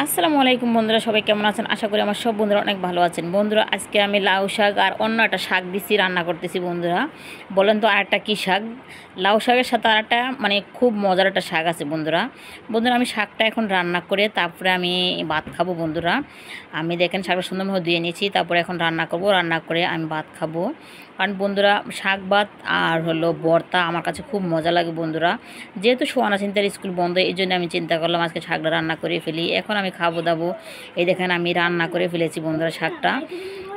আসসালামু আলাইকুম বন্ধুরা, সবাই কেমন আছেন? আশা করি আমার সব বন্ধুরা অনেক ভালো আছেন। বন্ধুরা, আজকে আমি লাউ শাক আর অন্য একটা শাক দিছি রান্না করতেছি। বন্ধুরা বলেন তো আরেকটা কী শাক? লাউ শাকের সাথে আরেকটা খুব মজার একটা শাক আছে বন্ধুরা। বন্ধুরা, আমি শাকটা এখন রান্না করে তারপরে আমি ভাত খাবো। বন্ধুরা, আমি দেখেন শাকটা সুন্দরভাবে ধুয়ে নিয়েছি, তারপরে এখন রান্না করব। রান্না করে আমি ভাত খাবো। কারণ বন্ধুরা, শাক ভাত আর হলো ভর্তা আমার কাছে খুব মজা লাগে বন্ধুরা। যেহেতু সোয়ানা চিন্তার স্কুল বন্ধ, এই জন্য আমি চিন্তা করলাম আজকে শাকটা রান্না করে ফেলি। এখন আমি খাবো দাবো। এই দেখেন আমি রান্না করে ফেলেছি বন্ধুরা শাকটা।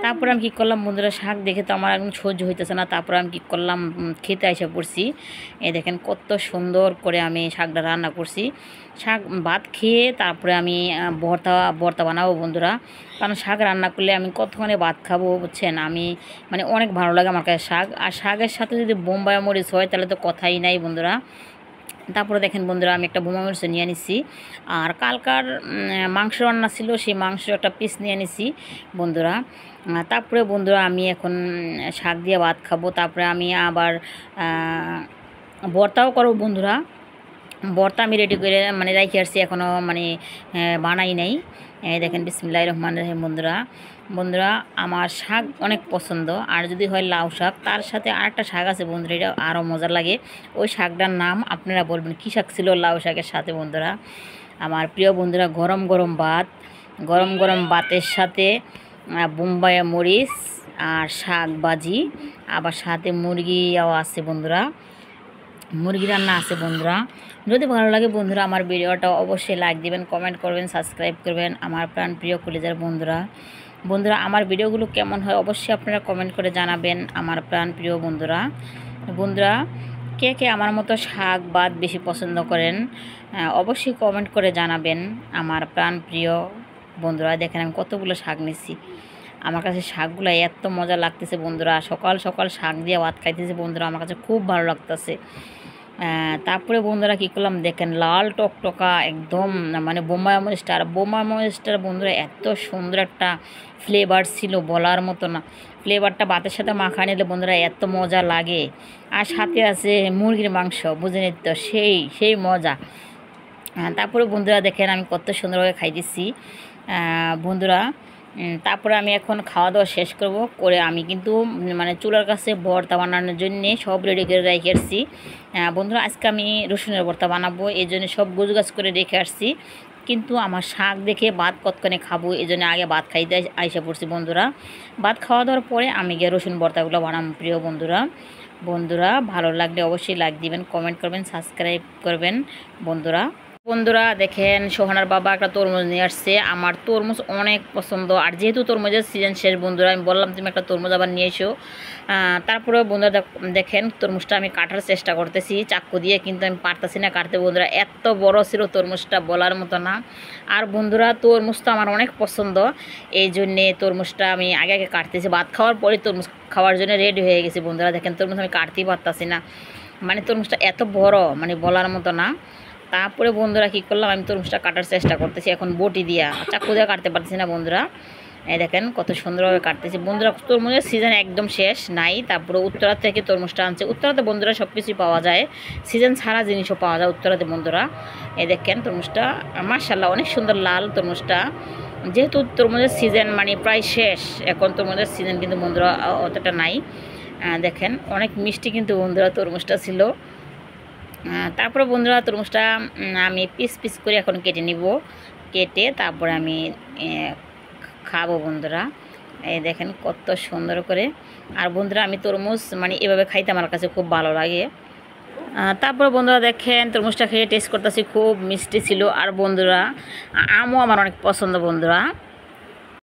তারপরে আমি কী করলাম বন্ধুরা, শাক দেখে তো আমার একদম সহ্য হইতেছে না। তারপরে আমি কী করলাম, খেতে এসে পড়ছি। এই দেখেন কত সুন্দর করে আমি শাকটা রান্না করছি। শাক ভাত খেয়ে তারপরে আমি ভর্তা বানাবো বন্ধুরা। কারণ শাক রান্না করলে আমি কতক্ষণে ভাত খাবো বুঝছেন। আমি অনেক ভালো লাগে আমার কাছে শাক। আর শাকের সাথে যদি বোম্বাই মরিচ হয় তাহলে তো কথাই নাই বন্ধুরা। তারপরে দেখেন বন্ধুরা, আমি একটা বোমা মরিচ নিয়ে নিছি। আর কালকার মাংস রান্না ছিল, সেই মাংস একটা পিস নিয়ে নিছি বন্ধুরা। তারপরে বন্ধুরা আমি এখন শাক দিয়ে ভাত খাবো। তারপরে আমি আবার ভর্তাও করবো বন্ধুরা। ভর্তা আমি রেডি করে রাখি আসছি, এখনও বানাই নাই। দেখেন বিসমিল্লাহির রহমানির রহিম। বন্ধুরা আমার শাক অনেক পছন্দ। আর যদি হয় লাউ শাক, তার সাথে আরেকটা শাক আছে বন্ধুরা, এটা আরও মজা লাগে। ওই শাকটার নাম আপনারা বলবেন কী শাক ছিল লাউ শাকের সাথে বন্ধুরা। আমার প্রিয় বন্ধুরা, গরম গরম ভাতের সাথে বোম্বাই মরিচ আর শাক ভাজি, আবার সাথে মুরগিও আছে বন্ধুরা, মুরগি রান্না আছে বন্ধুরা। যদি ভালো লাগে বন্ধুরা আমার ভিডিওটা অবশ্যই লাইক দিবেন, কমেন্ট করবেন, সাবস্ক্রাইব করবেন আমার প্রাণ প্রিয় কলিজার বন্ধুরা। আমার ভিডিওগুলো কেমন হয় অবশ্যই আপনারা কমেন্ট করে জানাবেন আমার প্রাণ প্রিয় বন্ধুরা। কে কে আমার মতো শাক ভাত বেশি পছন্দ করেন অবশ্যই কমেন্ট করে জানাবেন আমার প্রাণ প্রিয় বন্ধুরা। দেখেন আমি কতগুলো শাক নিচ্ছি। আমার কাছে শাকগুলো এত মজা লাগতেছে বন্ধুরা। সকাল সকাল শাক দিয়ে ভাত খাইতেছে বন্ধুরা, আমার কাছে খুব ভালো লাগতেছে। তারপরে বন্ধুরা কী করলাম দেখেন, লাল টকটকা একদম বোম্বাই মরিচটার বন্ধুরা এত সুন্দর একটা ফ্লেভার ছিল বলার মতো না। ফ্লেভারটা ভাতের সাথে মাখা নিলে বন্ধুরা এত মজা লাগে। আর সাথে আছে মুরগির মাংস, বুঝেনি তো, সেই মজা। তারপরে বন্ধুরা দেখেন আমি কত সুন্দরভাবে খাই দিচ্ছি বন্ধুরা। তারপরে আমি এখন খাওয়া দাওয়া শেষ করে আমি কিন্তু চুলার কাছে ভর্তা বানানোর জন্যে সব রেডি করে রেখে আসছি বন্ধুরা। আজকে আমি রসুনের ভর্তা বানাবো, এই জন্য সব গোছগাছ করে রেখে আসছি। কিন্তু আমার শাক দেখে ভাত কতক্ষণে খাবো, এই জন্য আগে ভাত খাইতে আইসা পড়ছি বন্ধুরা। ভাত খাওয়া দাওয়ার পরে আমি গিয়ে রসুন ভর্তাগুলো বানাবো প্রিয় বন্ধুরা। ভালো লাগলে অবশ্যই লাইক দিবেন, কমেন্ট করবেন, সাবস্ক্রাইব করবেন বন্ধুরা। দেখেন সোহানার বাবা একটা তরমুজ নিয়ে আসছে। আমার তরমুজ অনেক পছন্দ। আর যেহেতু তরমুজের সিজন শেষ বন্ধুরা, আমি বললাম তুমি একটা তরমুজ আবার নিয়ে এসো। তারপরে বন্ধুরা দেখেন তরমুজটা আমি কাটার চেষ্টা করতেছি চাকু দিয়ে, কিন্তু আমি পারতেছি না কাটতে বন্ধুরা। এত বড় ছিল তরমুজটা বলার মতো না। আর বন্ধুরা তরমুজটা আমার অনেক পছন্দ, এই জন্যে তরমুজটা আমি আগে কাটতেছি। ভাত খাওয়ার পরে তরমুজ খাওয়ার জন্য রেডি হয়ে গেছি বন্ধুরা। দেখেন তরমুজ আমি কাটতেই পারতাছি না, তরমুজটা এত বড় বলার মতো না। তারপরে বন্ধুরা কী করলাম, আমি তরমুজটা কাটার চেষ্টা করতেছি এখন বটি দিয়া, চাকু দিয়ে কাটতে পারতেছি না বন্ধুরা। এই দেখেন কত সুন্দরভাবে কাটতেছি বন্ধুরা। তরমুজের সিজন একদম শেষ নাই। তারপরে উত্তরা থেকে তরমুজটা আনছে। উত্তরাতে বন্ধুরা সব কিছুই পাওয়া যায়, সিজন ছাড়া জিনিসও পাওয়া যায় উত্তরাতে বন্ধুরা। এই দেখেন তরমুজটা মাশাআল্লাহ অনেক সুন্দর লাল তরমুজটা। যেহেতু তরমুজের সিজন প্রায় শেষ, এখন তরমুজের সিজন কিন্তু বন্ধুরা অতটা নাই। দেখেন অনেক মিষ্টি কিন্তু বন্ধুরা তরমুজটা ছিল। তারপরে বন্ধুরা তরমুজটা আমি পিস পিস করে এখন কেটে নিব, কেটে তারপরে আমি খাবো বন্ধুরা। এই দেখেন কত সুন্দর করে। আর বন্ধুরা আমি তরমুজ এভাবে খাইতে আমার কাছে খুব ভালো লাগে। তারপরে বন্ধুরা দেখেন তরমুজটা খেয়ে টেস্ট করতেছি, খুব মিষ্টি ছিল। আর বন্ধুরা আমও আমার অনেক পছন্দ বন্ধুরা।